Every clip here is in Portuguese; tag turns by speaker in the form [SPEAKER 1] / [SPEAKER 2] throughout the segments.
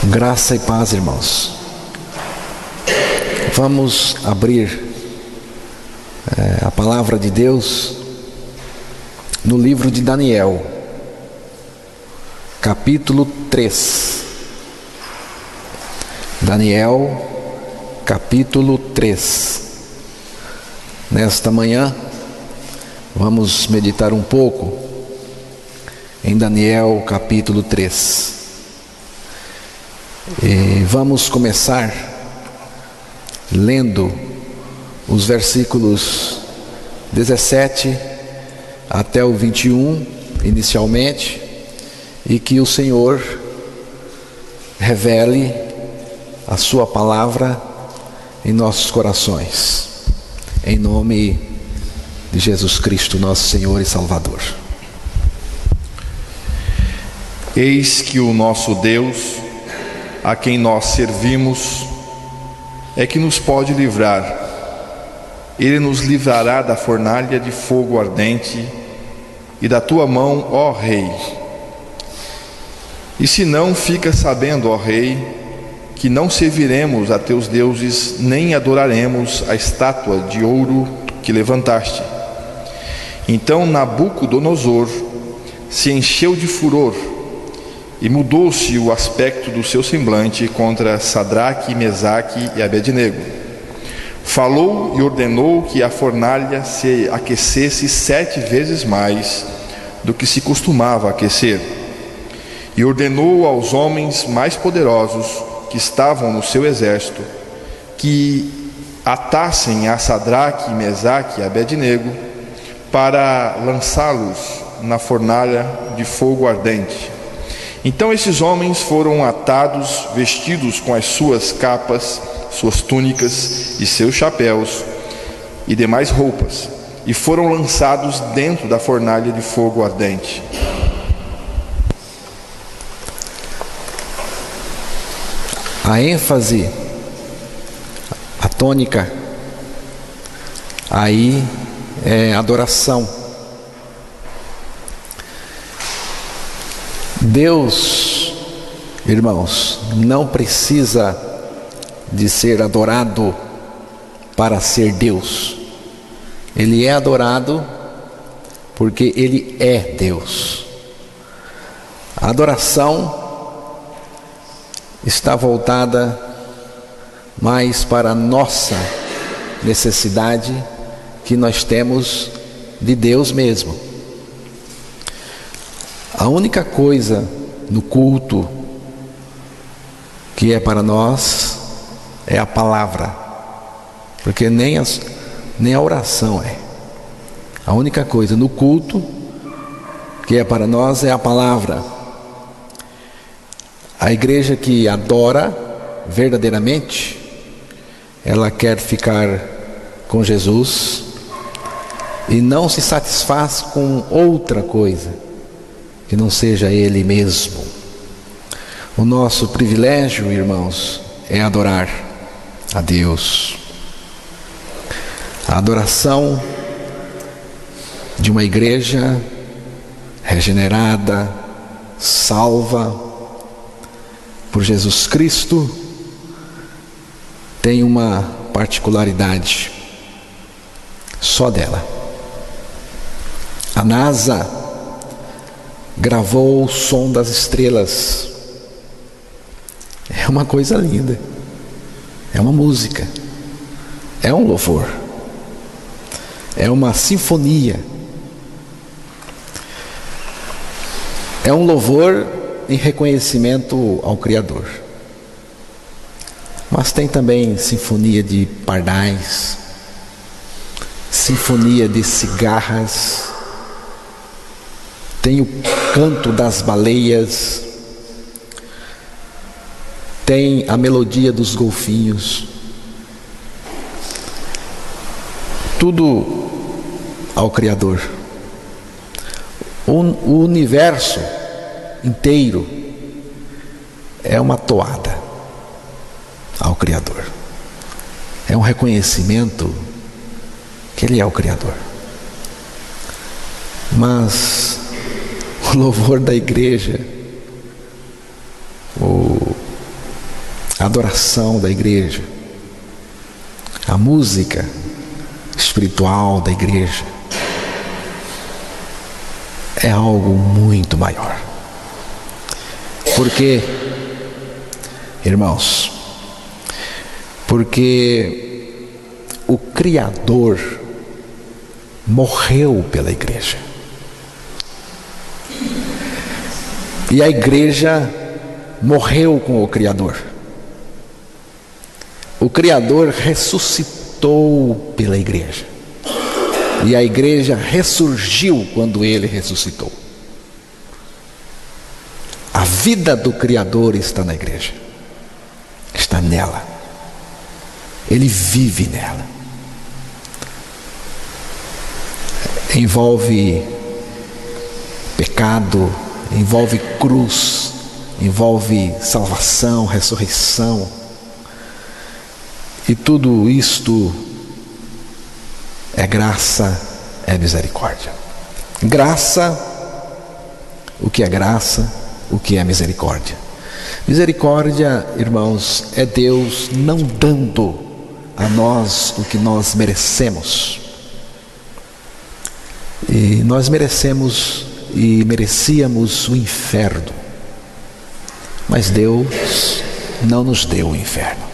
[SPEAKER 1] Graça e paz, irmãos. Vamos abrir a palavra de Deus no livro de Daniel, capítulo 3. Daniel, capítulo 3. Nesta manhã, vamos meditar um pouco em Daniel, capítulo 3. E vamos começar lendo os versículos 17 até o 21 inicialmente, e que o Senhor revele a sua palavra em nossos corações, em nome de Jesus Cristo, nosso Senhor e Salvador.
[SPEAKER 2] Eis que o nosso Deus, a quem nós servimos, é que nos pode livrar. Ele nos livrará da fornalha de fogo ardente e da tua mão, ó Rei. E se não, fica sabendo, ó Rei, que não serviremos a teus deuses, nem adoraremos a estátua de ouro que levantaste. Então Nabucodonosor se encheu de furor e mudou-se o aspecto do seu semblante contra Sadraque, Mesaque e Abednego. Falou e ordenou que a fornalha se aquecesse 7 vezes mais do que se costumava aquecer. E ordenou aos homens mais poderosos que estavam no seu exército que atassem a Sadraque, Mesaque e Abednego para lançá-los na fornalha de fogo ardente. Então esses homens foram atados, vestidos com as suas capas, suas túnicas e seus chapéus e demais roupas, e foram lançados dentro da fornalha de fogo ardente.
[SPEAKER 1] A ênfase, a tônica, aí é adoração. Deus, irmãos, não precisa de ser adorado para ser Deus. Ele é adorado porque Ele é Deus. A adoração está voltada mais para a nossa necessidade que nós temos de Deus mesmo. A única coisa no culto que é para nós é a palavra, porque nem a oração é. A única coisa no culto que é para nós é a palavra. A igreja que adora verdadeiramente, ela quer ficar com Jesus e não se satisfaz com outra coisa que não seja Ele mesmo. O nosso privilégio, irmãos, é adorar a Deus. A adoração de uma igreja regenerada, salva por Jesus Cristo, tem uma particularidade só dela. A NASA gravou o som das estrelas. É uma coisa linda. É uma música. É um louvor. É uma sinfonia. É um louvor em reconhecimento ao Criador. Mas tem também sinfonia de pardais, sinfonia de cigarras, tem o canto das baleias, tem a melodia dos golfinhos, tudo ao Criador. O universo inteiro é uma toada ao Criador. É um reconhecimento que Ele é o Criador. Mas o louvor da igreja, a adoração da igreja, a música espiritual da igreja é algo muito maior. Porque, irmãos, porque o Criador morreu pela igreja. E a igreja morreu com o Criador. O Criador ressuscitou pela igreja. E a igreja ressurgiu quando ele ressuscitou. A vida do Criador está na igreja. Está nela. Ele vive nela. Envolve pecado, envolve cruz, envolve salvação, ressurreição. E tudo isto é graça, é misericórdia. Graça, o que é graça, o que é misericórdia? Misericórdia, irmãos, é Deus não dando a nós o que nós merecemos. E nós merecemos e merecíamos o inferno. Mas Deus não nos deu o inferno.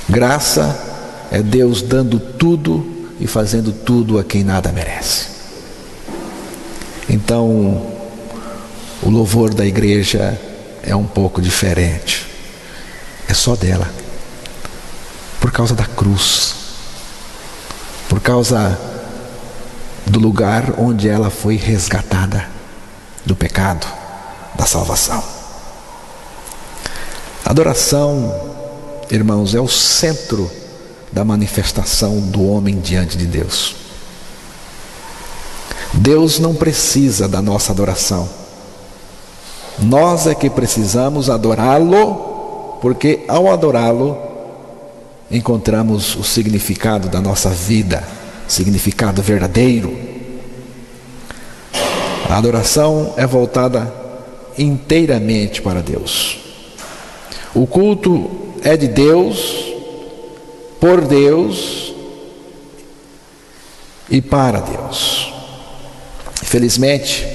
[SPEAKER 1] Graça é Deus dando tudo e fazendo tudo a quem nada merece. Então, o louvor da igreja é um pouco diferente. É só dela. Por causa da cruz. Por causa do lugar onde ela foi resgatada do pecado, da salvação. Adoração, irmãos, é o centro da manifestação do homem diante de Deus. Deus não precisa da nossa adoração. Nós é que precisamos adorá-lo, porque ao adorá-lo encontramos o significado da nossa vida, significado verdadeiro. A adoração é voltada inteiramente para Deus. O culto é de Deus, por Deus e para Deus. Infelizmente,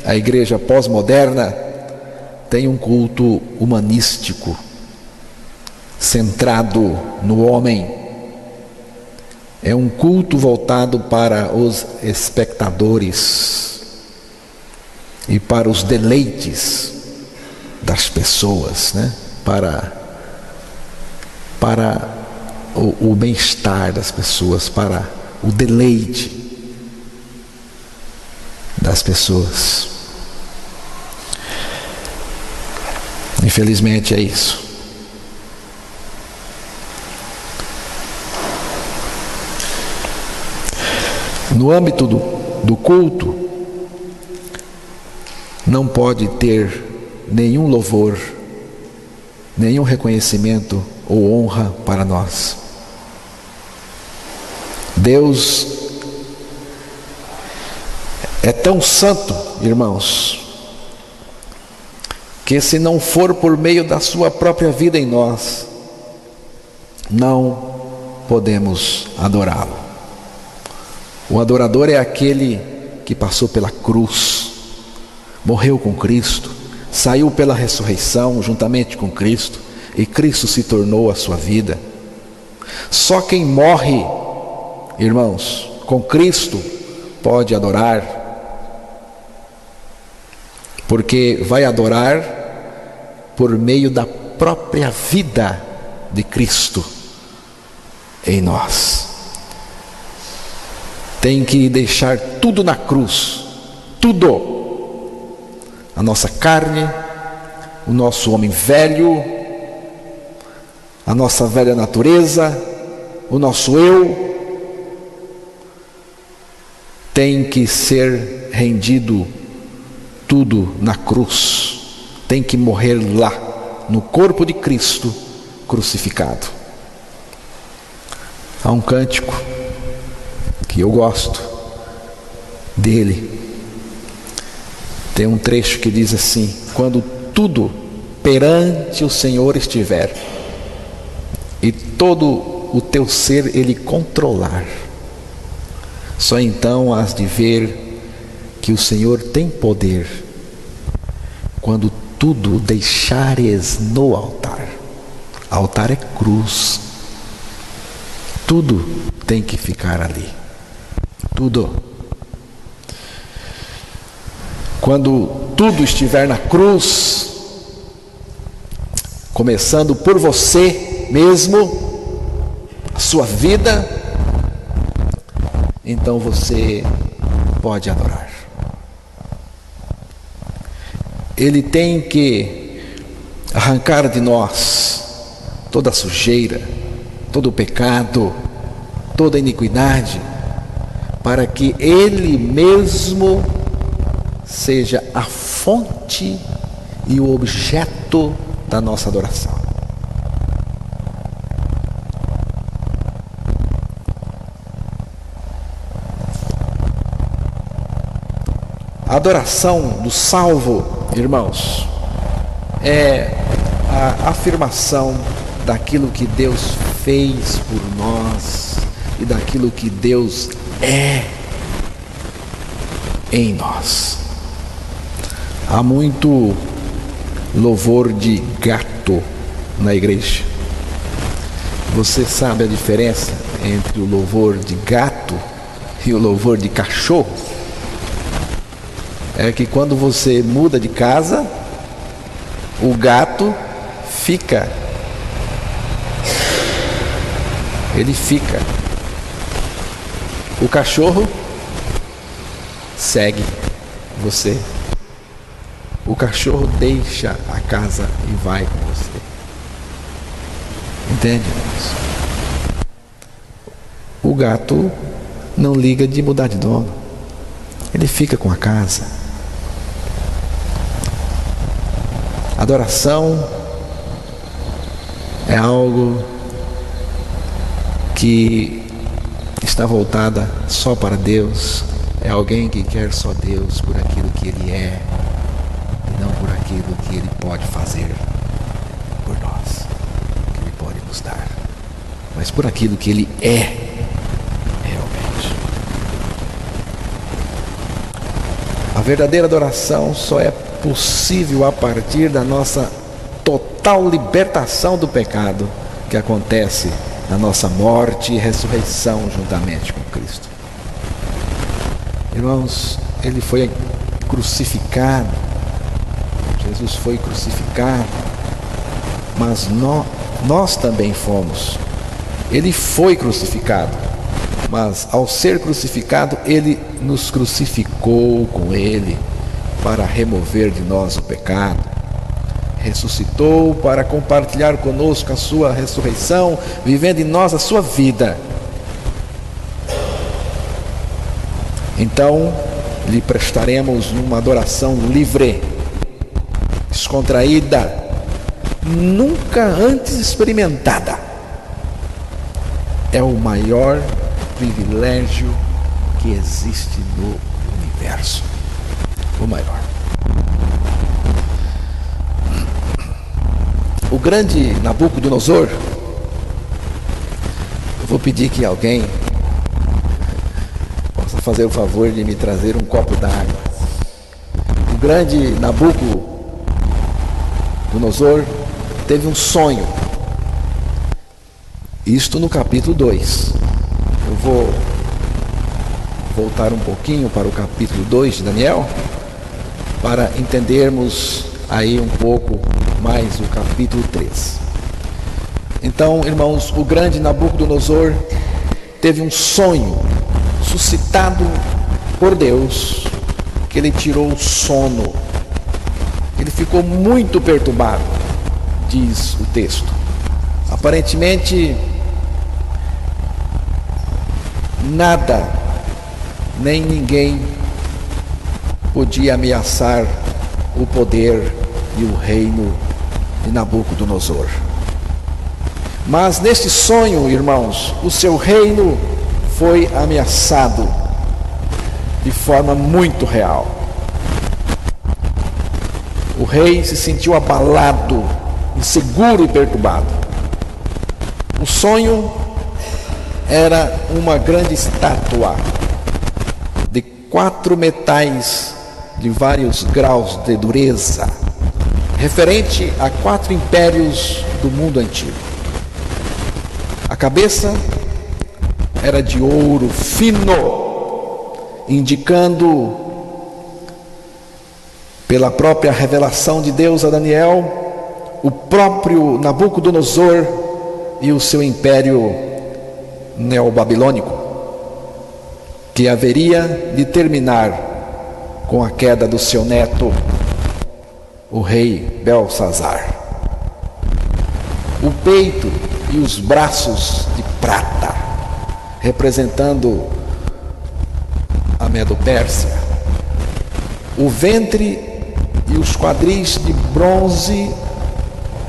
[SPEAKER 1] a igreja pós-moderna tem um culto humanístico, centrado no homem. É um culto voltado para os espectadores e para os deleites das pessoas, né? Para o bem-estar das pessoas, para o deleite das pessoas. Infelizmente é isso. No âmbito do culto, não pode ter nenhum louvor, nenhum reconhecimento ou honra para nós. Deus é tão santo, irmãos, que se não for por meio da sua própria vida em nós, não podemos adorá-lo. O adorador é aquele que passou pela cruz, morreu com Cristo, saiu pela ressurreição juntamente com Cristo, e Cristo se tornou a sua vida. Só quem morre, irmãos, com Cristo pode adorar, porque vai adorar por meio da própria vida de Cristo em nós. Tem que deixar tudo na cruz, tudo, a nossa carne, o nosso homem velho, a nossa velha natureza, o nosso eu, tem que ser rendido tudo na cruz, tem que morrer lá, no corpo de Cristo crucificado. Há um cântico que eu gosto dele, tem um trecho que diz assim: quando tudo perante o Senhor estiver, e todo o teu ser Ele controlar, só então has de ver que o Senhor tem poder, quando tudo deixares no altar. Altar é cruz. Tudo tem que ficar ali. Tudo. Quando tudo estiver na cruz, começando por você mesmo, a sua vida, então você pode adorar. Ele tem que arrancar de nós toda a sujeira, todo o pecado, toda a iniquidade, para que Ele mesmo seja a fonte e o objeto da nossa adoração. A adoração do salvo, irmãos, é a afirmação daquilo que Deus fez por nós e daquilo que Deus é em nós. Há muito louvor de gato na igreja. Você sabe a diferença entre o louvor de gato e o louvor de cachorro? É que quando você muda de casa, o gato fica. Ele fica. O cachorro segue você. O cachorro deixa a casa e vai com você. Entende, irmãos? O gato não liga de mudar de dono. Ele fica com a casa. Adoração é algo que está voltada só para Deus. É alguém que quer só Deus por aquilo que Ele é, e não por aquilo que Ele pode fazer por nós, que Ele pode nos dar, mas por aquilo que Ele é realmente. A verdadeira adoração só é possível a partir da nossa total libertação do pecado, que acontece na nossa morte e ressurreição juntamente com Cristo. Irmãos, Ele foi crucificado, Jesus foi crucificado, mas nós também fomos. Ele foi crucificado, mas ao ser crucificado, Ele nos crucificou com Ele, para remover de nós o pecado. Ressuscitou para compartilhar conosco a sua ressurreição, vivendo em nós a sua vida. Então, lhe prestaremos uma adoração livre, descontraída, nunca antes experimentada. É o maior privilégio que existe no universo. O maior. O grande Nabucodonosor, eu vou pedir que alguém possa fazer o favor de me trazer um copo d'água. O grande Nabucodonosor teve um sonho. Isto no capítulo 2. Eu vou voltar um pouquinho para o capítulo 2 de Daniel, para entendermos aí um pouco mais o capítulo 3. Então, irmãos, o grande Nabucodonosor teve um sonho suscitado por Deus, que ele tirou o sono. Ele ficou muito perturbado, diz o texto. Aparentemente, nada, nem ninguém podia ameaçar o poder e o reino de Nabucodonosor. Mas neste sonho, irmãos, o seu reino foi ameaçado de forma muito real. O rei se sentiu abalado, inseguro e perturbado. O sonho era uma grande estátua de 4 metais de vários graus de dureza, referente a 4 impérios do mundo antigo. A cabeça era de ouro fino, indicando, pela própria revelação de Deus a Daniel, o próprio Nabucodonosor e o seu império neobabilônico, que haveria de terminar com a queda do seu neto, o rei Belsazar. O peito e os braços de prata, representando a Medo-Pérsia. O ventre e os quadris de bronze,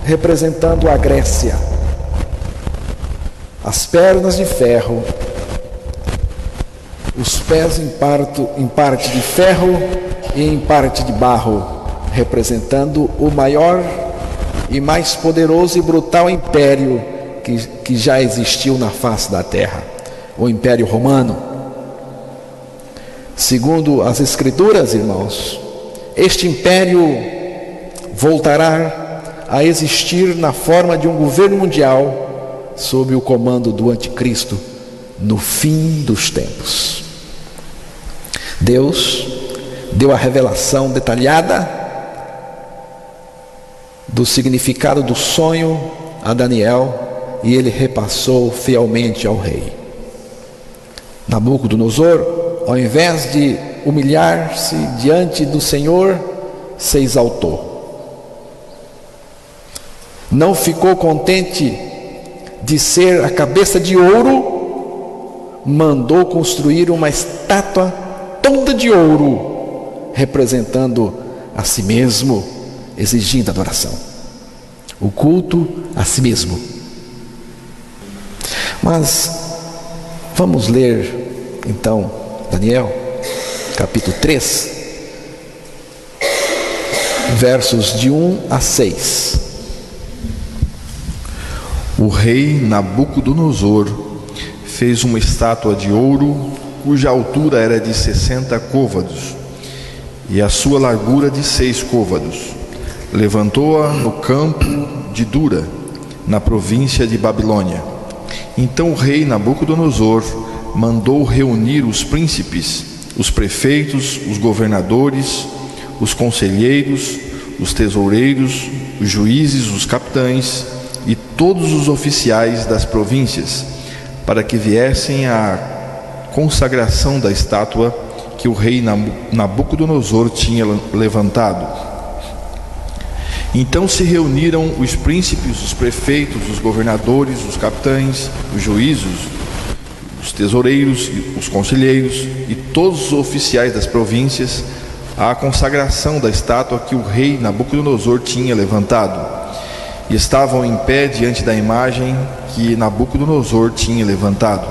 [SPEAKER 1] representando a Grécia. As pernas de ferro, os pés em parte de ferro e em parte de barro, representando o maior e mais poderoso e brutal império que já existiu na face da terra, o Império Romano. Segundo as Escrituras, irmãos, este império voltará a existir na forma de um governo mundial sob o comando do Anticristo no fim dos tempos. Deus deu a revelação detalhada do significado do sonho a Daniel e ele repassou fielmente ao rei. Nabucodonosor, ao invés de humilhar-se diante do Senhor, se exaltou. Não ficou contente de ser a cabeça de ouro, mandou construir uma estátua toda de ouro, representando a si mesmo, exigindo adoração. O culto a si mesmo. Mas vamos ler então Daniel, capítulo 3, versos de 1 a 6.
[SPEAKER 2] O rei Nabucodonosor fez uma estátua de ouro, cuja altura era de 60 côvados, e a sua largura de 6 côvados. Levantou-a no campo de Dura, na província de Babilônia. Então o rei Nabucodonosor mandou reunir os príncipes, os prefeitos, os governadores, os conselheiros, os tesoureiros, os juízes, os capitães e todos os oficiais das províncias, para que viessem à consagração da estátua que o rei Nabucodonosor tinha levantado. Então se reuniram os príncipes, os prefeitos, os governadores, os capitães, os juízes, os tesoureiros, os conselheiros e todos os oficiais das províncias à consagração da estátua que o rei Nabucodonosor tinha levantado. E estavam em pé diante da imagem que Nabucodonosor tinha levantado.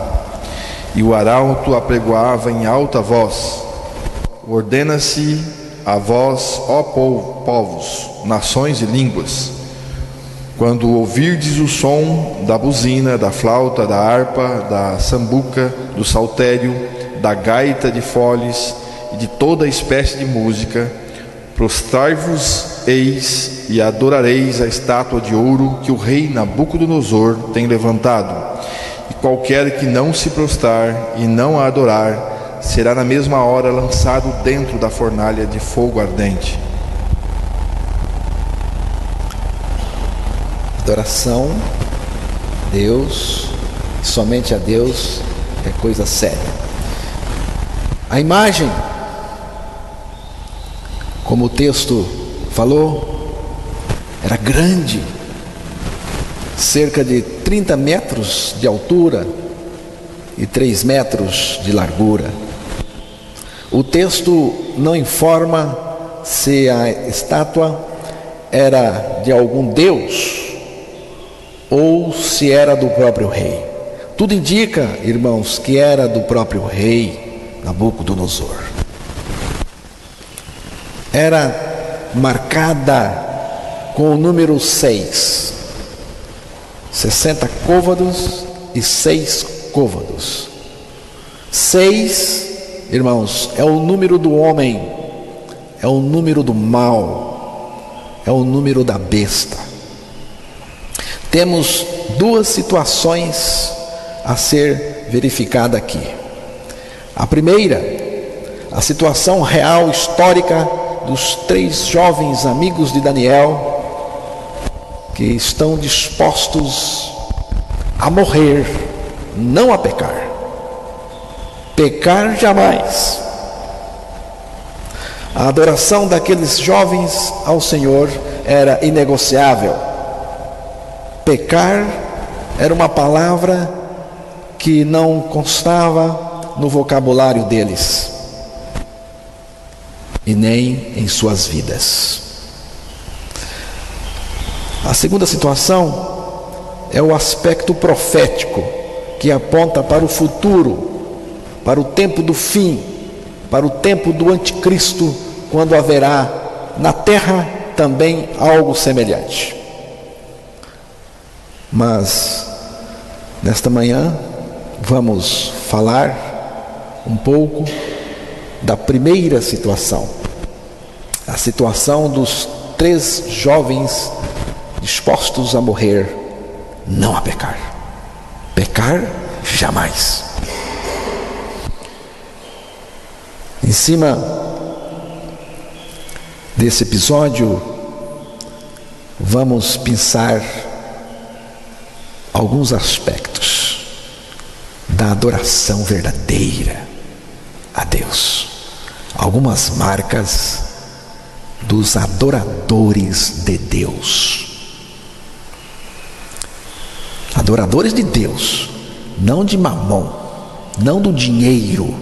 [SPEAKER 2] E o arauto apregoava em alta voz: ordena-se a vós, ó povos, nações e línguas, quando ouvirdes o som da buzina, da flauta, da harpa, da sambuca, do saltério, da gaita de foles e de toda espécie de música, prostrai-vos-eis e adorareis a estátua de ouro que o rei Nabucodonosor tem levantado. E qualquer que não se prostrar e não a adorar, será na mesma hora lançado dentro da fornalha de fogo ardente.
[SPEAKER 1] Adoração a Deus, somente a Deus, é coisa séria. A imagem, como o texto falou, era grande, cerca de 30 metros de altura e 3 metros de largura. O texto não informa se a estátua era de algum deus ou se era do próprio rei. Tudo indica, irmãos, que era do próprio rei Nabucodonosor. Era marcada com o número 6. 60 côvados e 6 côvados. 6, irmãos, é o número do homem, é o número do mal, é o número da besta. Temos duas situações a ser verificada aqui. A primeira, a situação real histórica dos 3 jovens amigos de Daniel que estão dispostos a morrer, não a pecar. Pecar jamais. A adoração daqueles jovens ao Senhor era inegociável. Pecar era uma palavra que não constava no vocabulário deles e nem em suas vidas. A segunda situação é o aspecto profético que aponta para o futuro, para o tempo do fim, para o tempo do anticristo, quando haverá na terra também algo semelhante. Mas nesta manhã vamos falar um pouco da primeira situação, a situação dos 3 jovens dispostos a morrer, não a pecar. Pecar jamais. Em cima desse episódio, vamos pensar alguns aspectos da adoração verdadeira a Deus, algumas marcas dos adoradores de Deus. Adoradores de Deus, não de mamon, não do dinheiro,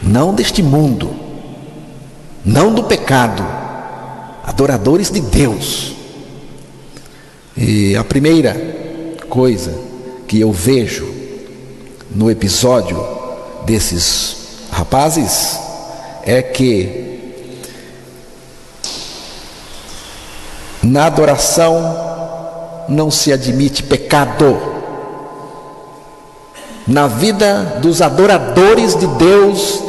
[SPEAKER 1] não deste mundo, não do pecado, adoradores de Deus. E a primeira coisa que eu vejo no episódio desses rapazes é que na adoração não se admite pecado. Na vida dos adoradores de Deus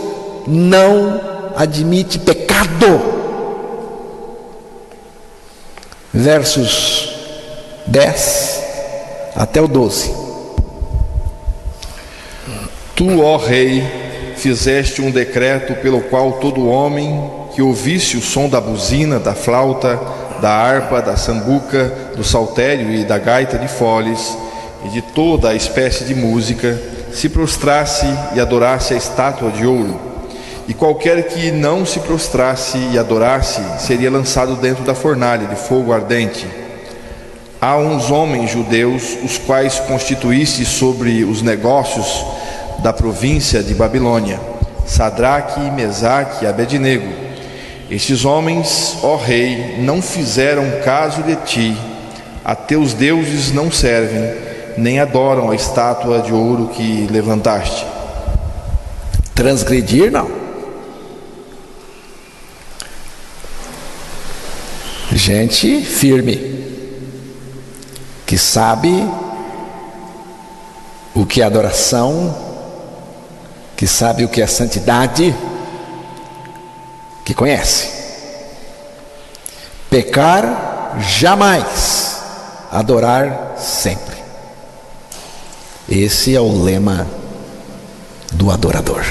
[SPEAKER 1] não admite pecado. Versos 10 até o 12.
[SPEAKER 2] Tu, ó Rei, fizeste um decreto pelo qual todo homem que ouvisse o som da buzina, da flauta, da harpa, da sambuca, do saltério e da gaita de foles e de toda a espécie de música, se prostrasse e adorasse a estátua de ouro. E qualquer que não se prostrasse e adorasse seria lançado dentro da fornalha de fogo ardente. Há uns homens judeus, os quais constituíste sobre os negócios da província de Babilônia, Sadraque, Mesaque e Abednego. Estes homens, ó Rei, não fizeram caso de ti, a teus deuses não servem, nem adoram a estátua de ouro que levantaste.
[SPEAKER 1] Transgredir, não. Gente firme, que sabe o que é adoração, que sabe o que é santidade, que conhece. Pecar jamais, adorar sempre. Esse é o lema do adorador.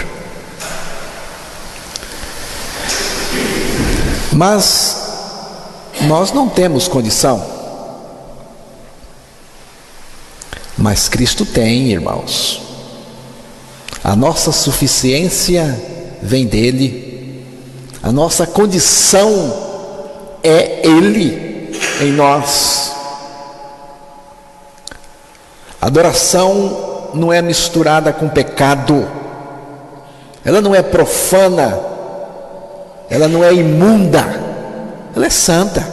[SPEAKER 1] Mas nós não temos condição. Mas Cristo tem, irmãos. A nossa suficiência vem dele. A nossa condição é Ele em nós. Adoração não é misturada com pecado. Ela não é profana. Ela não é imunda. Ela é santa.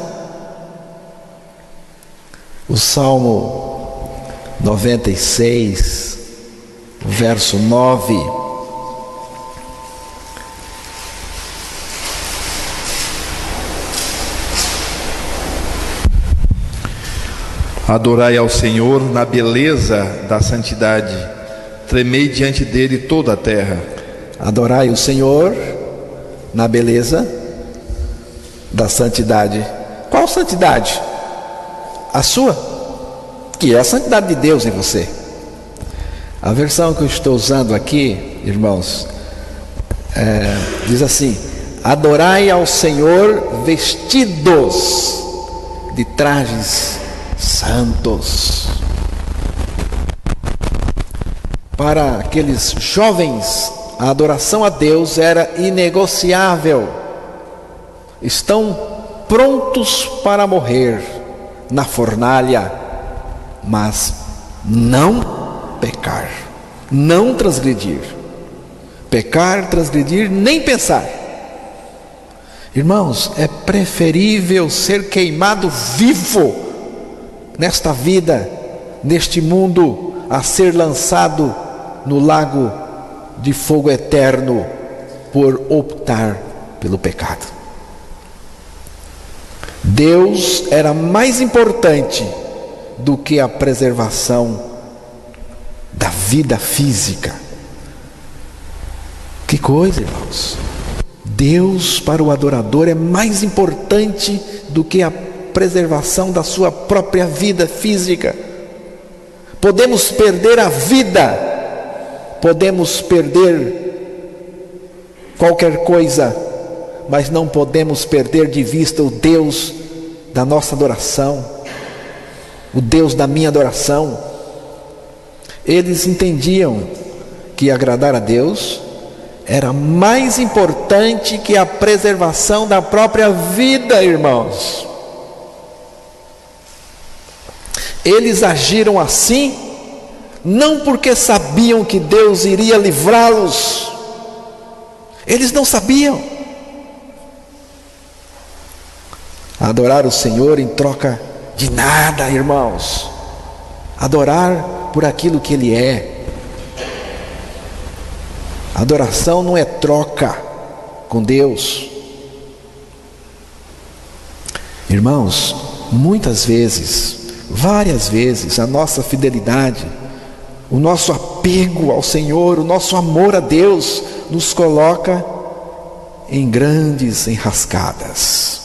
[SPEAKER 1] O Salmo 96, verso 9.
[SPEAKER 2] Adorai ao Senhor na beleza da santidade, tremei diante dele toda a terra.
[SPEAKER 1] Adorai o Senhor na beleza da santidade. Qual santidade? A sua, que é a santidade de Deus em você. A versão que eu estou usando aqui, irmãos, diz assim: adorai ao Senhor vestidos de trajes santos. Para aqueles jovens, a adoração a Deus era inegociável. Estão prontos para morrer na fornalha, mas não pecar, não transgredir. Pecar, transgredir, nem pensar. Irmãos, é preferível ser queimado vivo nesta vida, neste mundo, a ser lançado no lago de fogo eterno por optar pelo pecado. Deus era mais importante do que a preservação da vida física. Que coisa, irmãos! Deus para o adorador é mais importante do que a preservação da sua própria vida física. Podemos perder a vida, podemos perder qualquer coisa, mas não podemos perder de vista o Deus da nossa adoração, o Deus da minha adoração. Eles entendiam que agradar a Deus era mais importante que a preservação da própria vida, irmãos. Eles agiram assim, não porque sabiam que Deus iria livrá-los. Eles não sabiam. Adorar o Senhor em troca de nada, irmãos. Adorar por aquilo que Ele é. Adoração não é troca com Deus. Irmãos, muitas vezes, várias vezes, a nossa fidelidade, o nosso apego ao Senhor, o nosso amor a Deus, nos coloca em grandes enrascadas,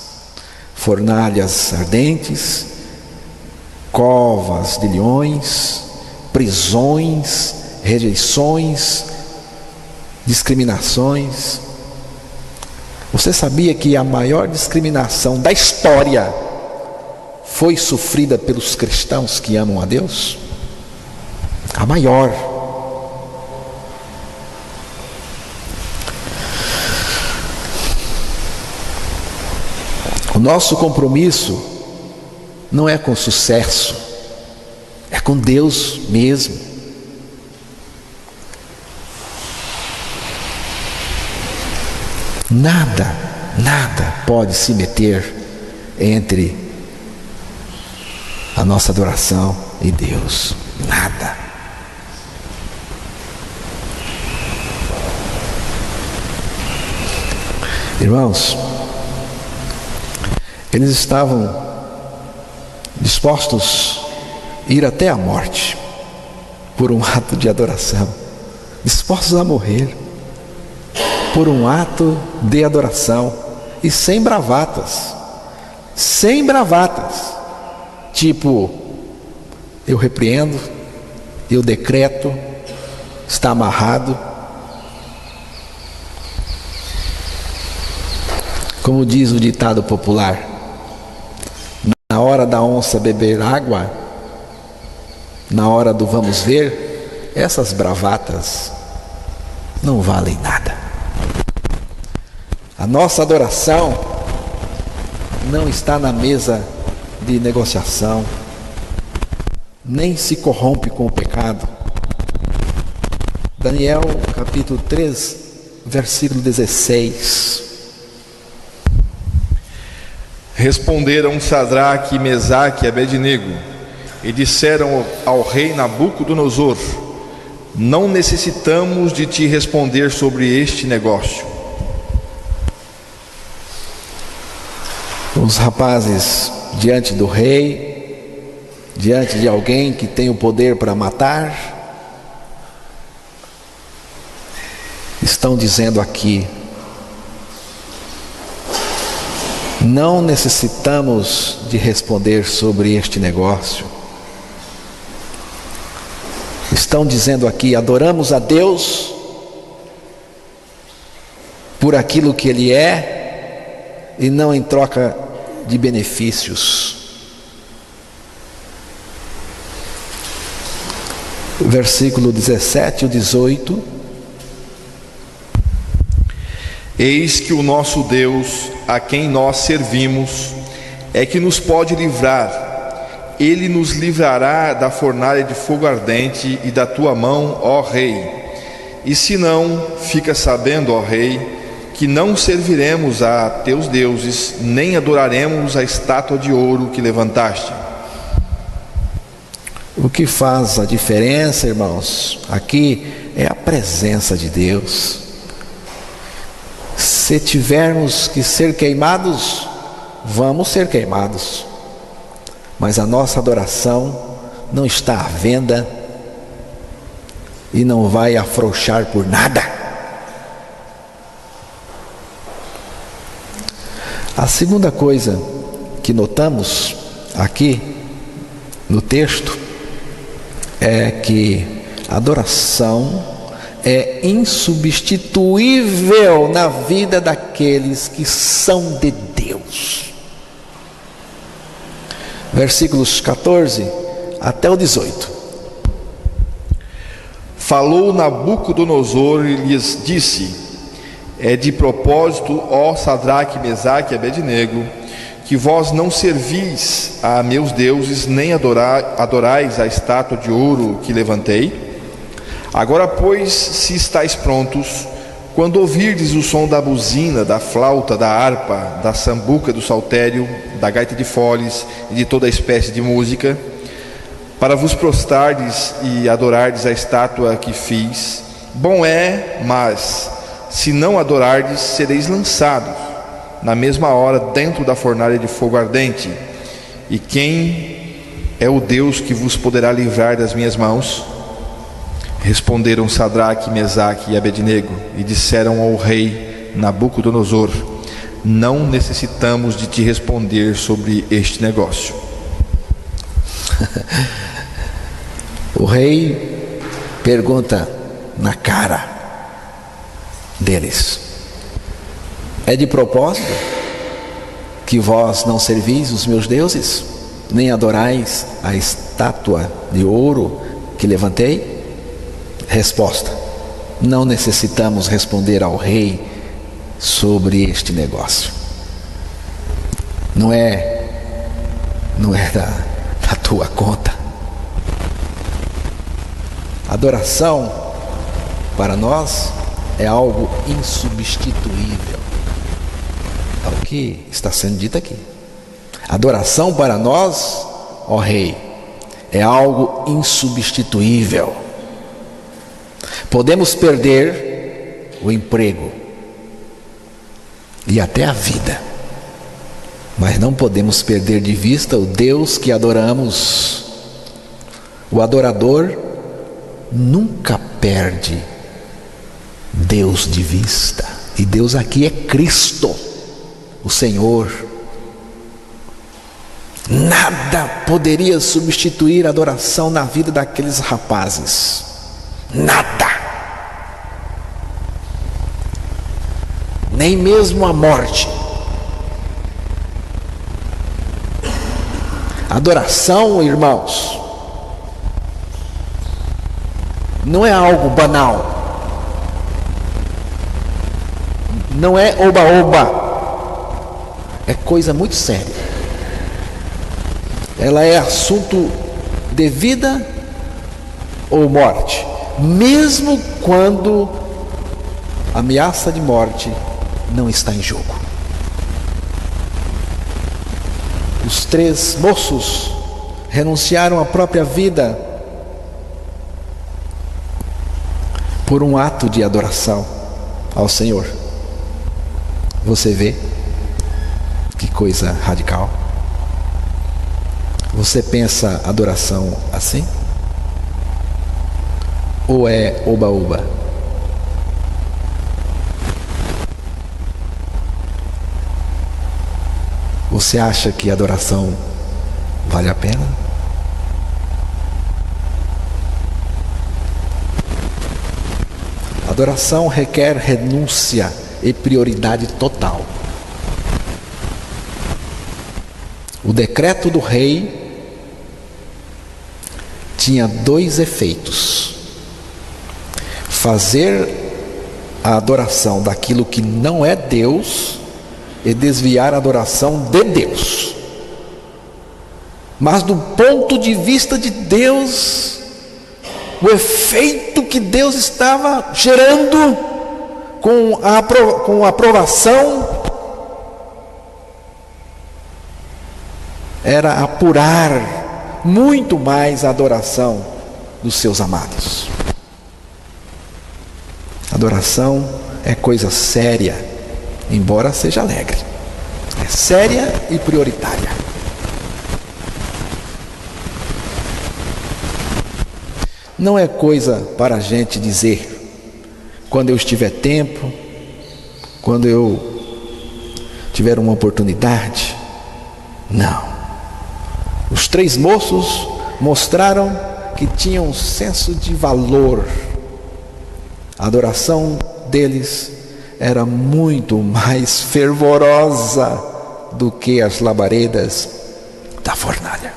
[SPEAKER 1] fornalhas ardentes, covas de leões, prisões, rejeições, discriminações. Você sabia que a maior discriminação da história foi sofrida pelos cristãos que amam a Deus? A maior. O nosso compromisso não é com sucesso, é com Deus mesmo. Nada pode se meter entre a nossa adoração e Deus. Nada. Irmãos, eles estavam dispostos a ir até a morte por um ato de adoração, dispostos a morrer por um ato de adoração, e sem bravatas, tipo, eu repreendo, eu decreto, está amarrado. Como diz o ditado popular, na hora da onça beber água, na hora do vamos ver, essas bravatas não valem nada. A nossa adoração não está na mesa de negociação, nem se corrompe com o pecado. Daniel capítulo 3, versículo 16.
[SPEAKER 2] Responderam Sadraque, Mesaque e Abednego e disseram ao rei Nabucodonosor: não necessitamos de te responder sobre este negócio.
[SPEAKER 1] Os rapazes diante do rei diante de alguém que tem o poder para matar, estão dizendo aqui: não necessitamos de responder sobre este negócio. Estão dizendo aqui: adoramos a Deus por aquilo que Ele é e não em troca de benefícios. Versículo 17 e 18.
[SPEAKER 2] Eis que o nosso Deus, a quem nós servimos, é que nos pode livrar. Ele nos livrará da fornalha de fogo ardente e da tua mão, ó Rei. E se não, fica sabendo, ó Rei, que não serviremos a teus deuses, nem adoraremos a estátua de ouro que levantaste.
[SPEAKER 1] O que faz a diferença, irmãos, aqui é a presença de Deus. Se tivermos que ser queimados, vamos ser queimados. Mas a nossa adoração não está à venda e não vai afrouxar por nada. A segunda coisa que notamos aqui no texto é que a adoração é insubstituível na vida daqueles que são de Deus. Versículos 14 até o 18.
[SPEAKER 2] Falou Nabucodonosor e lhes disse: é de propósito, ó Sadraque, Mesaque e Abednego, que vós não servis a meus deuses, nem adorais a estátua de ouro que levantei. Agora, pois, se estáis prontos, quando ouvirdes o som da buzina, da flauta, da harpa, da sambuca, do saltério, da gaita de foles e de toda espécie de música, para vos prostrardes e adorardes a estátua que fiz, bom é, mas se não adorardes, sereis lançados na mesma hora dentro da fornalha de fogo ardente. E quem é o Deus que vos poderá livrar das minhas mãos? Responderam Sadraque, Mesaque e Abednego e disseram ao rei Nabucodonosor: não necessitamos de te responder sobre este negócio.
[SPEAKER 1] O rei pergunta na cara deles: é de propósito que vós não servis os meus deuses, nem adorais a estátua de ouro que levantei? Resposta: não necessitamos responder ao rei sobre este negócio. Não é da tua conta. Adoração para nós é algo insubstituível. É o que está sendo dito aqui. Adoração para nós, ó Rei, é algo insubstituível. Podemos perder o emprego e até a vida, mas não podemos perder de vista o Deus que adoramos. O adorador nunca perde Deus de vista. E Deus aqui é Cristo, o Senhor. Nada poderia substituir a adoração na vida daqueles rapazes. Nada. Nem mesmo a morte. Adoração, irmãos, não é algo banal. Não é oba-oba. É coisa muito séria. Ela é assunto de vida ou morte. Mesmo quando a ameaça de morte não está em jogo. Os 3 moços renunciaram à própria vida por um ato de adoração ao Senhor. Você vê que coisa radical. Você pensa adoração assim? Ou é oba-oba? Você acha que a adoração vale a pena? Adoração requer renúncia e prioridade total. O decreto do rei tinha 2 efeitos: fazer a adoração daquilo que não é Deus e desviar a adoração de Deus. Mas do ponto de vista de Deus, o efeito que Deus estava gerando com a aprovação era apurar muito mais a adoração dos seus amados. Adoração é coisa séria, embora seja alegre. É séria e prioritária. Não é coisa para a gente dizer: quando eu estiver tempo, quando eu tiver uma oportunidade. Não. Os 3 moços mostraram que tinham um senso de valor. A adoração deles era muito mais fervorosa do que as labaredas da fornalha.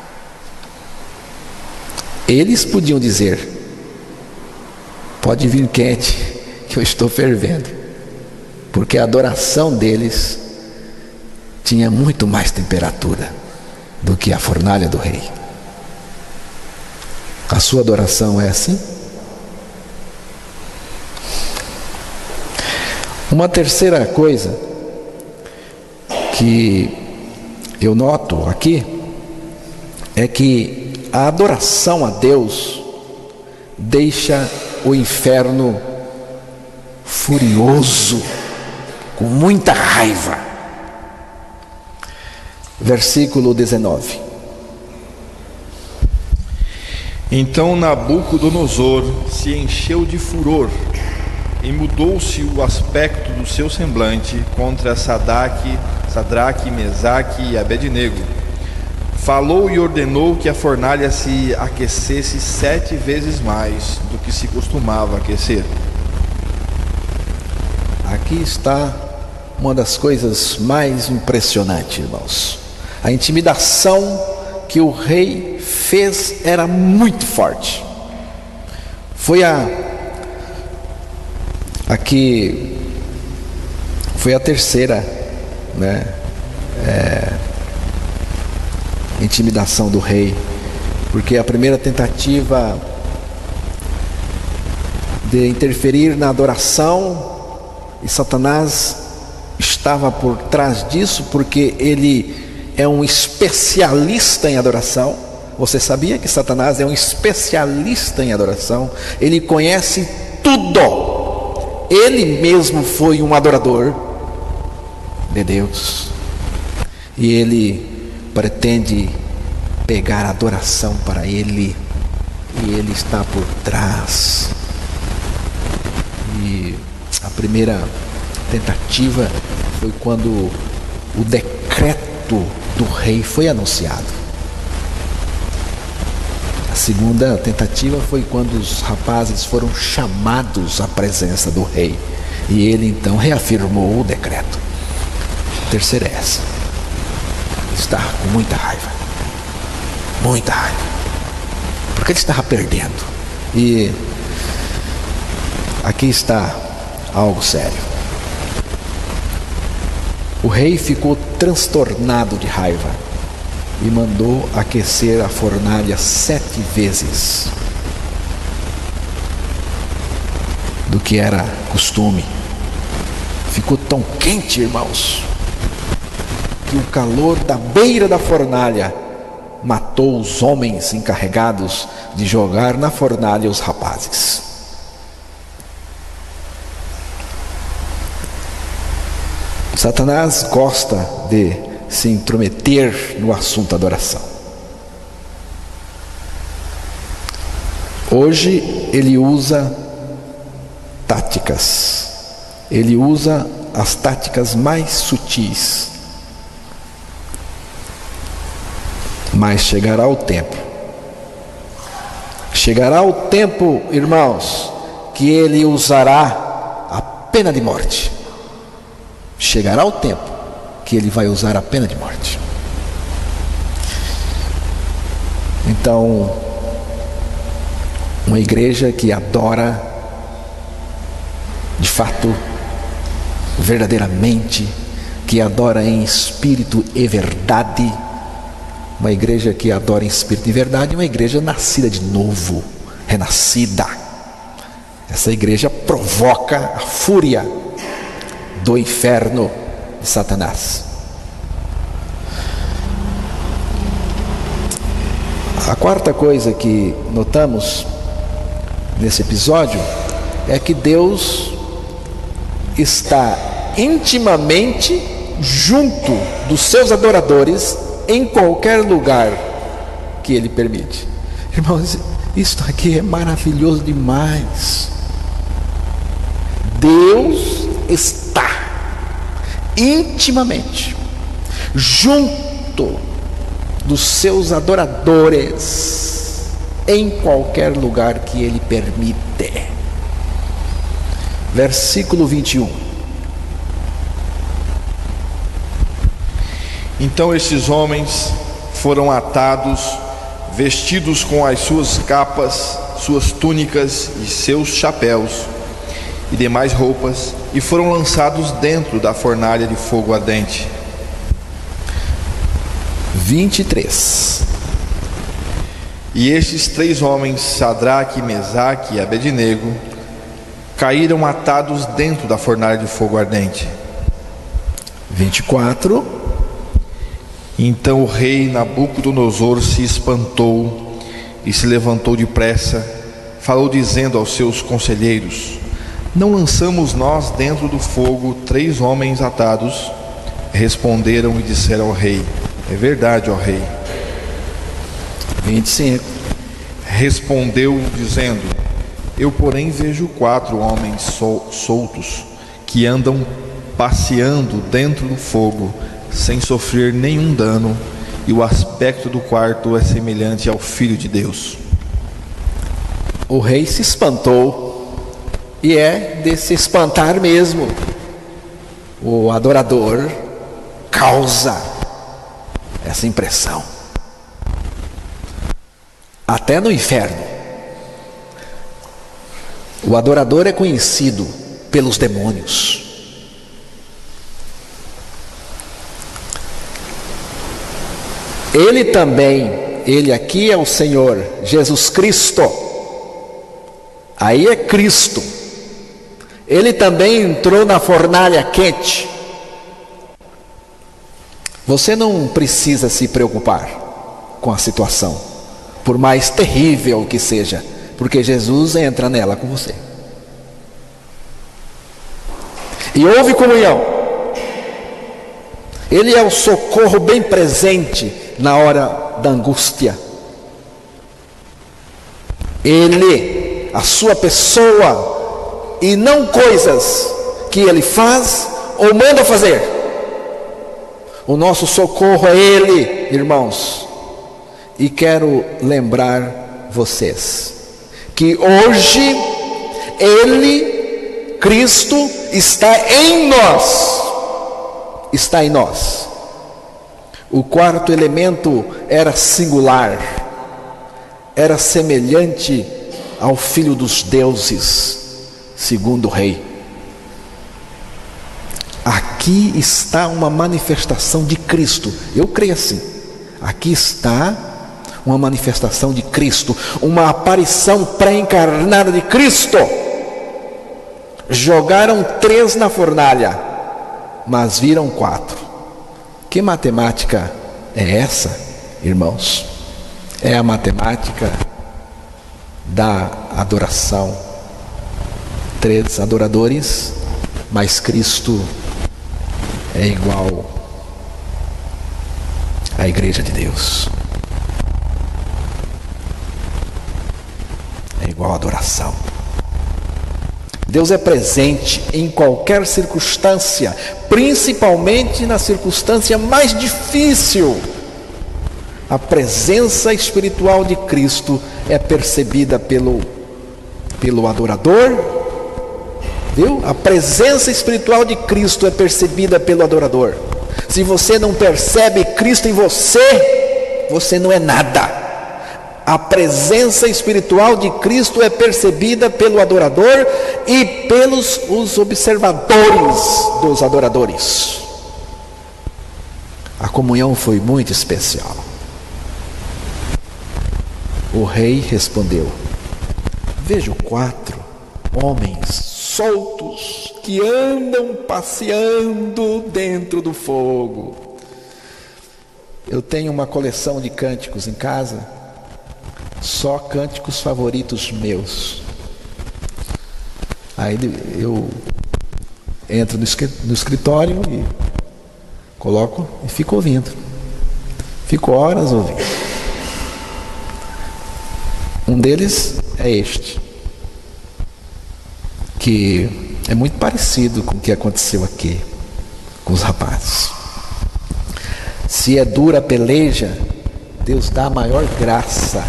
[SPEAKER 1] Eles podiam dizer: pode vir quente, que eu estou fervendo, porque a adoração deles tinha muito mais temperatura do que a fornalha do rei. A sua adoração é assim? Uma terceira coisa que eu noto aqui é que a adoração a Deus deixa o inferno furioso, com muita raiva. Versículo 19.
[SPEAKER 2] Então Nabucodonosor se encheu de furor e mudou-se o aspecto do seu semblante contra Sadraque, Mesaque e Abednego. Falou e ordenou que a fornalha se aquecesse 7 vezes mais do que se costumava aquecer.
[SPEAKER 1] Aqui está uma das coisas mais impressionantes, irmãos. A intimidação que o rei fez era muito forte. Foi a terceira, intimidação do rei, porque a primeira tentativa de interferir na adoração, e Satanás estava por trás disso, porque ele é um especialista em adoração. Você sabia que Satanás é um especialista em adoração? Ele conhece tudo. Ele mesmo foi um adorador de Deus, e ele pretende pegar a adoração para ele, e ele está por trás. E a primeira tentativa foi quando o decreto do rei foi anunciado. A segunda tentativa foi quando os rapazes foram chamados à presença do rei, e ele então reafirmou o decreto. A terceira é essa: está com muita raiva, porque ele estava perdendo. E aqui está algo sério. O rei ficou transtornado de raiva e mandou aquecer a fornalha 7 vezes do que era costume. Ficou tão quente, irmãos, que o calor da beira da fornalha matou os homens encarregados de jogar na fornalha os rapazes. Satanás gosta de se intrometer no assunto adoração. Hoje ele usa táticas, ele usa as táticas mais sutis, mas chegará o tempo, irmãos, que ele usará a pena de morte. Chegará o tempo que ele vai usar a pena de morte. Então, uma igreja que adora de fato, verdadeiramente, que adora em espírito e verdade, uma igreja que adora em espírito e verdade, uma igreja nascida de novo, renascida. Essa igreja provoca a fúria do inferno de Satanás. A quarta coisa que notamos nesse episódio é que Deus está intimamente junto dos seus adoradores em qualquer lugar que Ele permite. Irmãos, isso aqui é maravilhoso demais. Deus está intimamente junto dos seus adoradores em qualquer lugar que Ele permite. Versículo 21.
[SPEAKER 2] Então esses homens foram atados, vestidos com as suas capas, suas túnicas e seus chapéus e demais roupas, e foram lançados dentro da fornalha de fogo ardente.
[SPEAKER 1] 23.
[SPEAKER 2] E estes 3 homens, Sadraque, Mesaque e Abednego, caíram atados dentro da fornalha de fogo ardente.
[SPEAKER 1] 24.
[SPEAKER 2] Então o rei Nabucodonosor se espantou e se levantou depressa, falou dizendo aos seus conselheiros: não lançamos nós dentro do fogo 3 homens atados? Responderam e disseram ao rei: é verdade, ó rei.
[SPEAKER 1] 25.
[SPEAKER 2] Respondeu dizendo: eu porém vejo 4 homens soltos que andam passeando dentro do fogo sem sofrer nenhum dano, e o aspecto do quarto é semelhante ao Filho de Deus.
[SPEAKER 1] O rei se espantou, e é de se espantar mesmo. O adorador causa essa impressão. Até no inferno, o adorador é conhecido pelos demônios. Ele também, ele aqui é o Senhor Jesus Cristo. Aí é Cristo. Ele também entrou na fornalha quente. Você não precisa se preocupar com a situação, por mais terrível que seja, porque Jesus entra nela com você. E houve comunhão. Ele é o socorro bem presente na hora da angústia. Ele, a sua pessoa, e não coisas que Ele faz ou manda fazer. O nosso socorro é Ele, irmãos. E quero lembrar vocês que hoje Ele, Cristo, está em nós. Está em nós. O quarto elemento era singular, era semelhante ao Filho dos deuses, segundo o rei. Aqui está uma manifestação de Cristo. Eu creio assim. Aqui está uma manifestação de Cristo, uma aparição pré-encarnada de Cristo. Jogaram 3 na fornalha, mas viram 4. Que matemática é essa, irmãos? É a matemática da adoração. 3 adoradores, mas Cristo é igual à igreja de Deus. É igual a adoração. Deus é presente em qualquer circunstância, principalmente na circunstância mais difícil. A presença espiritual de Cristo é percebida pelo adorador, viu? A presença espiritual de Cristo é percebida pelo adorador. Se você não percebe Cristo em você, você não é nada. A presença espiritual de Cristo é percebida pelo adorador e pelos os observadores dos adoradores. A comunhão foi muito especial. O rei respondeu: vejo 4 homens soltos que andam passeando dentro do fogo. Eu tenho uma coleção de cânticos em casa, só cânticos favoritos meus. Aí eu entro no escritório e coloco e fico ouvindo. Fico horas ouvindo. Um deles é este, que é muito parecido com o que aconteceu aqui com os rapazes. Se é dura a peleja, Deus dá maior graça,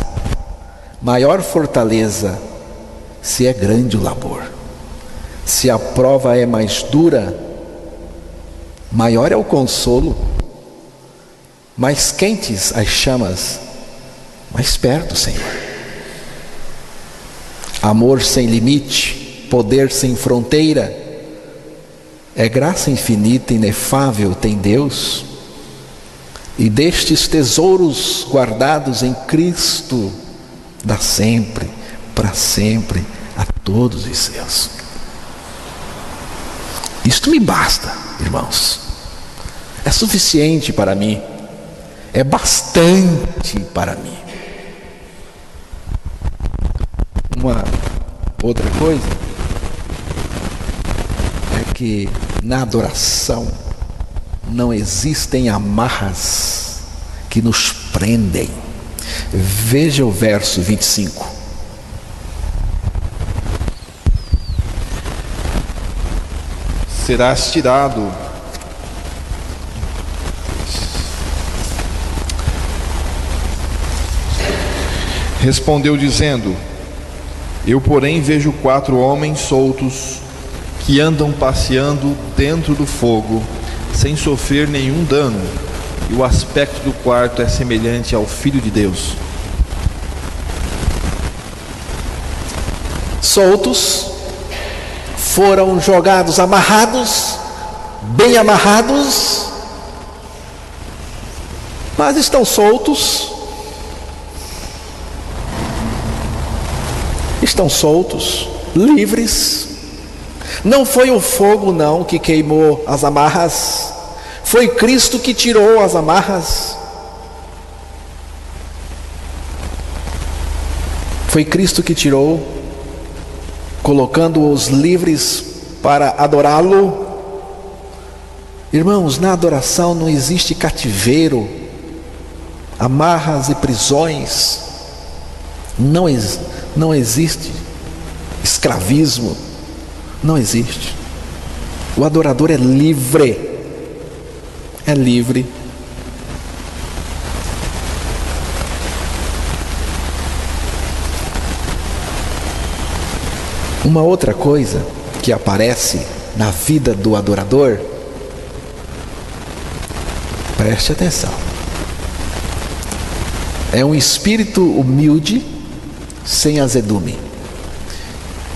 [SPEAKER 1] maior fortaleza. Se é grande o labor, se a prova é mais dura, maior é o consolo. Mais quentes as chamas, mais perto, Senhor. Amor sem limite, poder sem fronteira, é graça infinita, inefável tem Deus. E destes tesouros guardados em Cristo, dá sempre, para sempre, a todos os seus. Isto me basta, irmãos. É suficiente para mim. É bastante para mim. Uma outra coisa é que na adoração não existem amarras que nos prendem. Veja o verso 25.
[SPEAKER 2] Serás tirado respondeu dizendo: eu, porém, vejo 4 homens soltos que andam passeando dentro do fogo, sem sofrer nenhum dano, e o aspecto do quarto é semelhante ao Filho de Deus.
[SPEAKER 1] Soltos, foram jogados amarrados, bem amarrados, mas estão soltos. Estão soltos, livres. Não foi o fogo não que queimou as amarras, foi Cristo que tirou as amarras. Foi Cristo que tirou, colocando-os livres para adorá-lo. Irmãos, na adoração não existe cativeiro, amarras e prisões. Não existe escravismo, não existe. O adorador é livre, é livre. Uma outra coisa que aparece na vida do adorador, preste atenção, é um espírito humilde, sem azedume.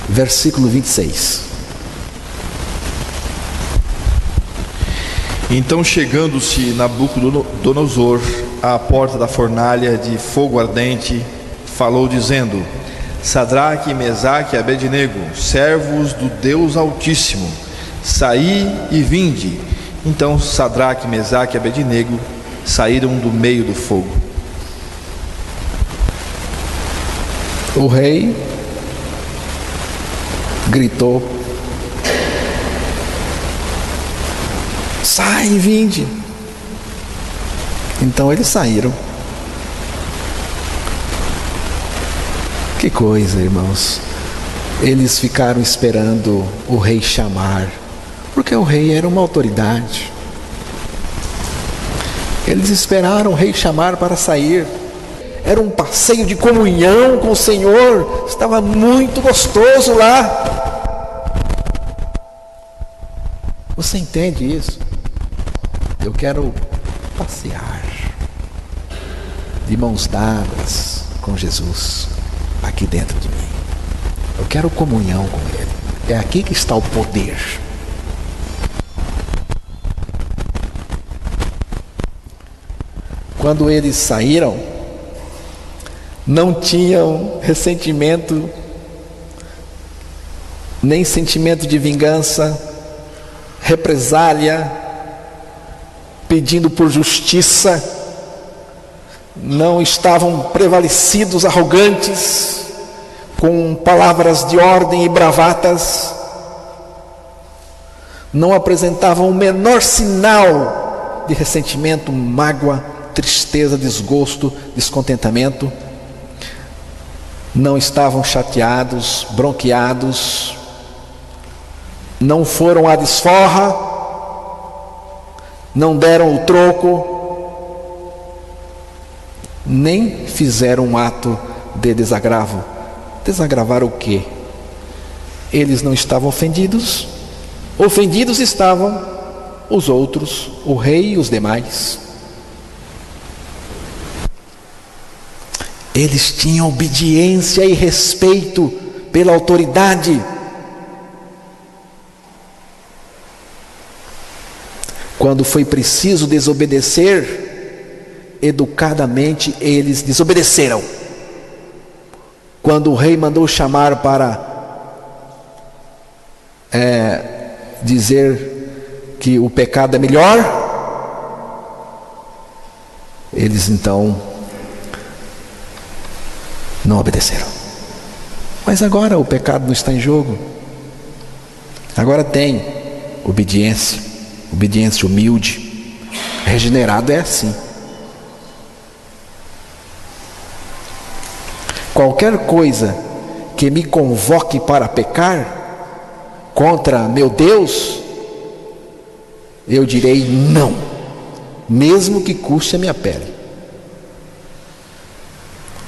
[SPEAKER 1] Versículo 26.
[SPEAKER 2] Então, chegando-se Nabucodonosor à porta da fornalha de fogo ardente, falou dizendo: Sadraque, Mesaque e Abednego, servos do Deus Altíssimo, saí e vinde. Então Sadraque, Mesaque e Abednego saíram do meio do fogo.
[SPEAKER 1] O rei gritou: sai e vinde. Então eles saíram. Que coisa, irmãos. Eles ficaram esperando o rei chamar, porque o rei era uma autoridade. Eles esperaram o rei chamar para sair. Era um passeio de comunhão com o Senhor. Estava muito gostoso lá. Você entende isso? Eu quero passear de mãos dadas com Jesus aqui dentro de mim. Eu quero comunhão com Ele. É aqui que está o poder. Quando eles saíram, não tinham ressentimento, nem sentimento de vingança, represália, pedindo por justiça. Não estavam prevalecidos, arrogantes, com palavras de ordem e bravatas. Não apresentavam o menor sinal de ressentimento, mágoa, tristeza, desgosto, descontentamento. Não estavam chateados, bronqueados. Não foram à desforra. Não deram o troco. Nem fizeram um ato de desagravo. Desagravar o quê? Eles não estavam ofendidos. Ofendidos estavam os outros, o rei e os demais. Eles tinham obediência e respeito pela autoridade. Quando foi preciso desobedecer, educadamente eles desobedeceram. Quando o rei mandou chamar para dizer que o pecado é melhor, eles então não obedeceram. Mas agora o pecado não está em jogo. Agora tem obediência humilde. Regenerado é assim. Qualquer coisa que me convoque para pecar contra meu Deus, eu direi não, mesmo que custe a minha pele.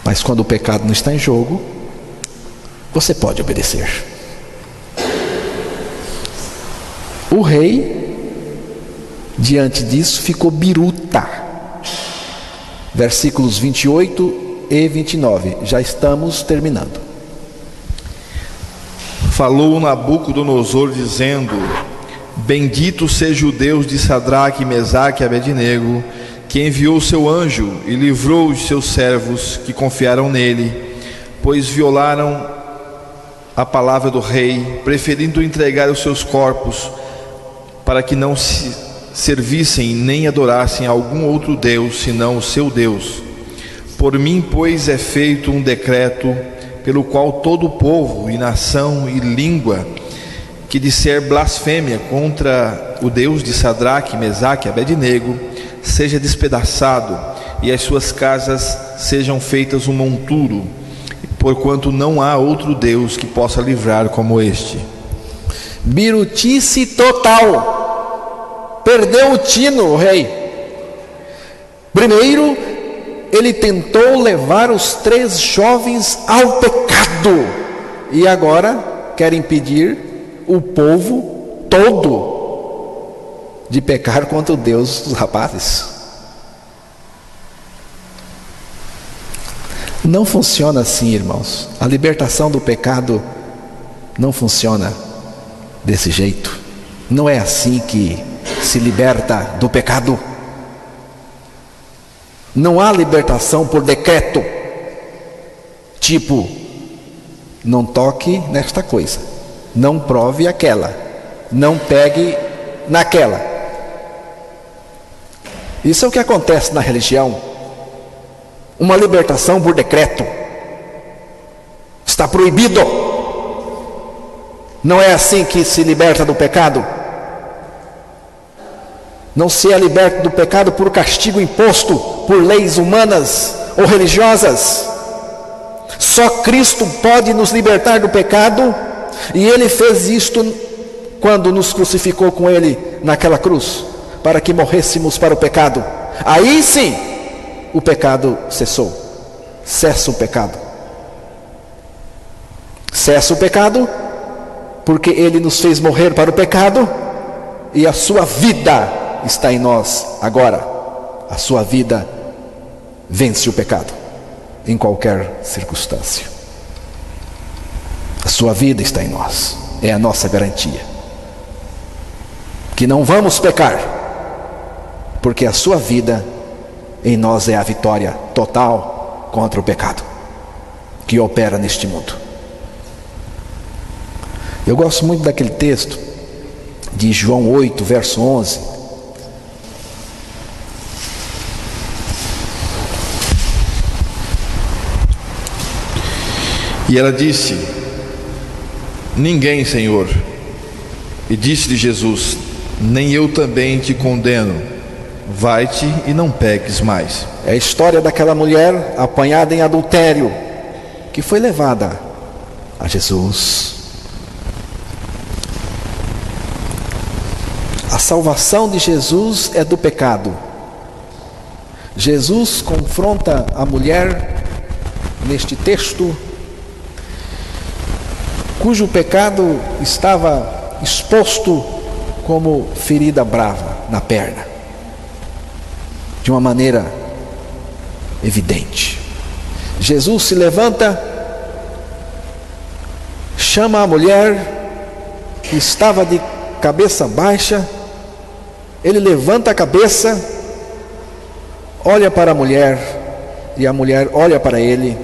[SPEAKER 1] Mas quando o pecado não está em jogo, você pode obedecer. O rei, diante disso, ficou biruta. Versículos 28 e 29, já estamos terminando.
[SPEAKER 2] Falou Nabucodonosor dizendo: Bendito seja o Deus de Sadraque, Mesaque e Abednego, que enviou seu anjo e livrou os seus servos que confiaram nele, pois violaram a palavra do rei, preferindo entregar os seus corpos para que não se servissem nem adorassem a algum outro Deus senão o seu Deus. Por mim, pois, é feito um decreto pelo qual todo povo e nação e língua que disser blasfêmia contra o Deus de Sadraque, Mesaque e Abednego seja despedaçado e as suas casas sejam feitas um monturo, porquanto não há outro Deus que possa livrar como este.
[SPEAKER 1] Birutice total. Perdeu o tino, o rei. Primeiro, ele tentou levar os 3 jovens ao pecado, e agora quer impedir o povo todo de pecar contra o Deus dos rapazes. Não funciona assim, irmãos. A libertação do pecado não funciona desse jeito. Não é assim que se liberta do pecado. Não há libertação por decreto, tipo, não toque nesta coisa, não prove aquela, não pegue naquela. Isso é o que acontece na religião. Uma libertação por decreto. Está proibido. Não é assim que se liberta do pecado. Não se é liberto do pecado por castigo imposto por leis humanas ou religiosas. Só Cristo pode nos libertar do pecado, e Ele fez isto quando nos crucificou com Ele naquela cruz, para que morrêssemos para o pecado. Aí sim, o pecado cessou. Cessa o pecado. Cessa o pecado, porque Ele nos fez morrer para o pecado, e a sua vida está em nós agora. A sua vida vence o pecado, em qualquer circunstância. A sua vida está em nós, é a nossa garantia, que não vamos pecar, porque a sua vida em nós é a vitória total contra o pecado que opera neste mundo. Eu gosto muito daquele texto de João 8, verso 11.
[SPEAKER 2] E ela disse: ninguém, Senhor. E disse-lhe Jesus: nem eu também te condeno. Vai-te e não peques mais.
[SPEAKER 1] É a história daquela mulher apanhada em adultério, que foi levada a Jesus. A salvação de Jesus é do pecado. Jesus confronta a mulher neste texto, cujo pecado estava exposto como ferida brava na perna, de uma maneira evidente. Jesus se levanta, chama a mulher que estava de cabeça baixa. Ele levanta a cabeça, olha para a mulher, e a mulher olha para ele.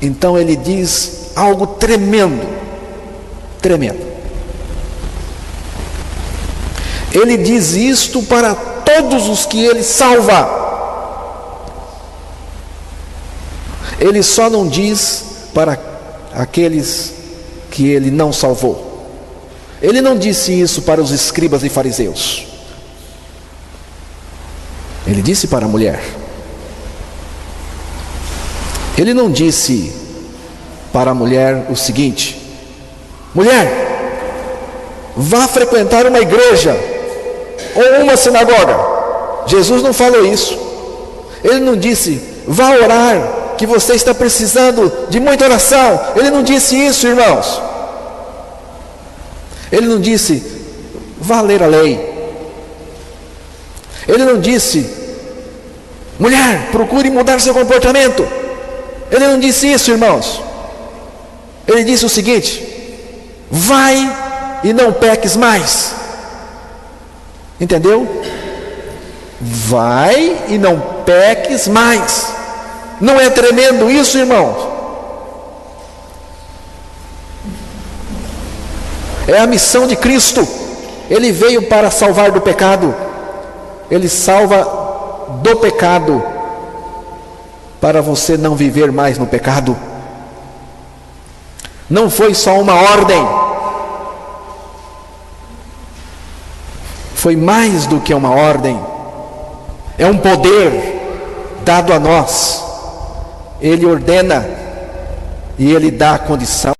[SPEAKER 1] Então ele diz algo tremendo, tremendo. Ele diz isto para todos os que ele salva. Ele só não diz para aqueles que ele não salvou. Ele não disse isso para os escribas e fariseus. Ele disse para a mulher. Ele não disse para a mulher o seguinte: mulher, vá frequentar uma igreja ou uma sinagoga. Jesus não falou isso. Ele não disse: vá orar, que você está precisando de muita oração. Ele não disse isso, irmãos. Ele não disse: vá ler a lei. Ele não disse: mulher, procure mudar seu comportamento. Ele não disse isso, irmãos. Ele disse o seguinte: vai e não peques mais. Entendeu? Vai e não peques mais. Não é tremendo isso, irmãos? É a missão de Cristo. Ele veio para salvar do pecado. Ele salva do pecado, para você não viver mais no pecado. Não foi só uma ordem, foi mais do que uma ordem. É um poder dado a nós. Ele ordena e Ele dá a condição.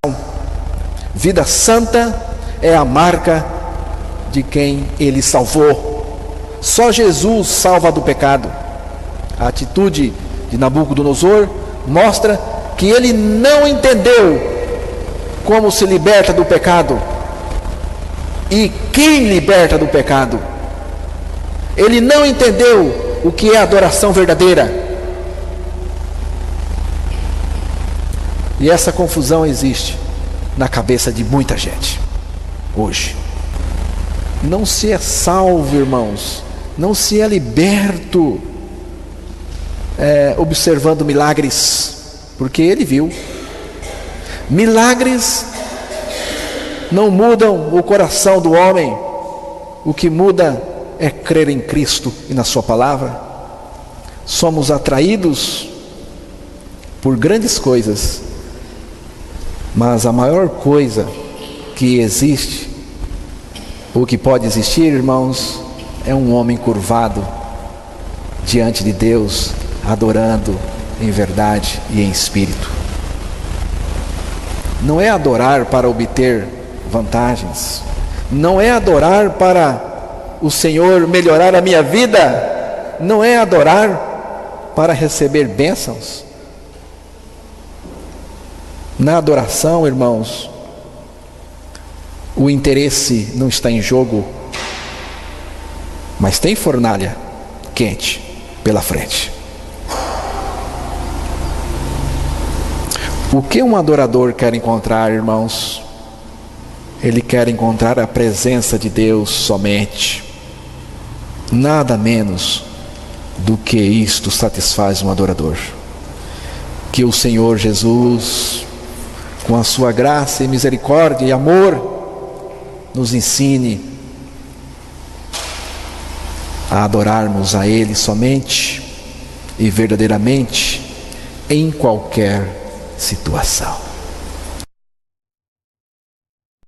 [SPEAKER 1] Vida santa é a marca de quem Ele salvou. Só Jesus salva do pecado. A atitude de Nabucodonosor mostra que ele não entendeu como se liberta do pecado e quem liberta do pecado. Ele não entendeu o que é adoração verdadeira. E essa confusão existe na cabeça de muita gente hoje. Não se é salvo, irmãos, não se é liberto observando milagres, porque ele viu. Milagres não mudam o coração do homem. O que muda é crer em Cristo e na sua palavra. Somos atraídos por grandes coisas, mas a maior coisa que existe, ou que pode existir, irmãos, é um homem curvado diante de Deus, adorando em verdade e em espírito. não é adorar para obter vantagens, não é adorar para o Senhor melhorar a minha vida, não é adorar para receber bênçãos. Na adoração, irmãos, o interesse não está em jogo, mas tem fornalha quente pela frente. O que um adorador quer encontrar, irmãos? Ele quer encontrar a presença de Deus somente. Nada menos do que isto satisfaz um adorador. Que o Senhor Jesus, com a sua graça e misericórdia e amor, nos ensine a adorarmos a Ele somente e verdadeiramente em qualquer situação.